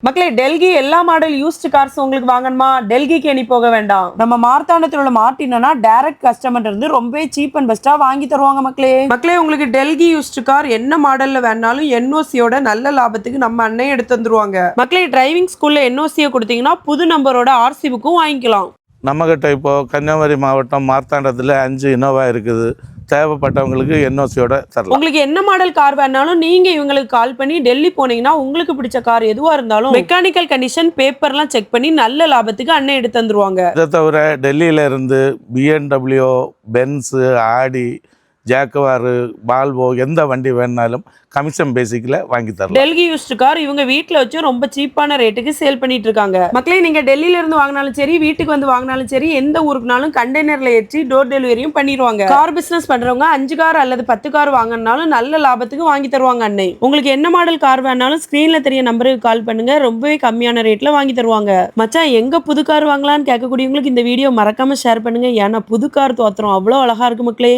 மக்களே டெல்கி எல்லா model used cars உங்களுக்கு வாங்கணுமா? டெல்கிக்கு எண்ணி போக வேண்டாம். நம்ம மார்த்தாண்டத்தில் உள்ள மார்டினா டைரக்ட் கஸ்டமர் இருந்து ரொம்ப சீப் அண்ட் பெஸ்டா வாங்கி தருவாங்க மக்களே உங்களுக்கு டெல்கி யூஸ்ட் கார் என்ன மாடல்ல வேணாலும் என்ஓசியோட நல்ல லாபத்துக்கு நம்ம அண்ணன் எடுத்து வந்துருவாங்க. மக்களே டிரைவிங் ஸ்கூல்ல என்ஓசியை கொடுத்தீங்கன்னா புது நம்பரோட ஆர்சி புக்கும் வாங்கிக்கலாம். நம்மகிட்ட இப்போ கன்னியாகுமரி மாவட்டம் மார்த்தாண்டத்தில் 5 இனோவா இருக்குது. தேவைப்பட்டவங்களுக்கு என்ஓசியோட தரலாம். உங்களுக்கு என்ன மாடல் கார் வேணாலும் நீங்க இவங்களுக்கு கால் பண்ணி டெல்லி போனீங்கன்னா உங்களுக்கு பிடிச்ச கார் எதுவா இருந்தாலும் மெக்கானிக்கல் கண்டிஷன் பேப்பர்லாம் செக் பண்ணி நல்ல லாபத்துக்கு அண்ணன் எடுத்து தந்துருவாங்க. இதை தவிர டெல்லியில இருந்து BMW, பென்ஸ், ஆடி, ஜாக்குவார், பால்வோ எந்த வண்டி வேணாலும் கமிஷன் பேசிக்கில் வாங்கி தரலாம். டெல்கி யூஸ்ட் கார் இவங்க வீட்டில் வச்சு ரொம்ப சீப்பான ரேட்டுக்கு சேல் பண்ணிட்டு இருக்காங்க. மக்களே நீங்க டெல்லியில இருந்து வாங்கினாலும் சரி, வீட்டுக்கு வந்து வாங்கினாலும் சரி, எந்த ஊருக்குனாலும் கண்டெய்னர்ல ஏற்றி டோர் டெலிவரியும் பண்ணிடுவாங்க. கார் பிசினஸ் பண்றவங்க 5 கார் அல்லது 10 கார் வாங்கினாலும் நல்ல லாபத்துக்கு வாங்கி தருவாங்க அன்னை. உங்களுக்கு என்ன மாடல் கார் வேணாலும் ஸ்கிரீன்ல தெரிய நம்பருக்கு கால் பண்ணுங்க, ரொம்பவே கம்மியான ரேட்ல வாங்கி தருவாங்க. மச்சான் எங்க புது கார் வாங்கலாம்னு கேட்கக்கூடியவங்களுக்கு இந்த வீடியோ மறக்காம ஷேர் பண்ணுங்க. ஏன்னா புது கார் தோத்துறோம் அவ்வளோ அழகா இருக்கு மக்களே.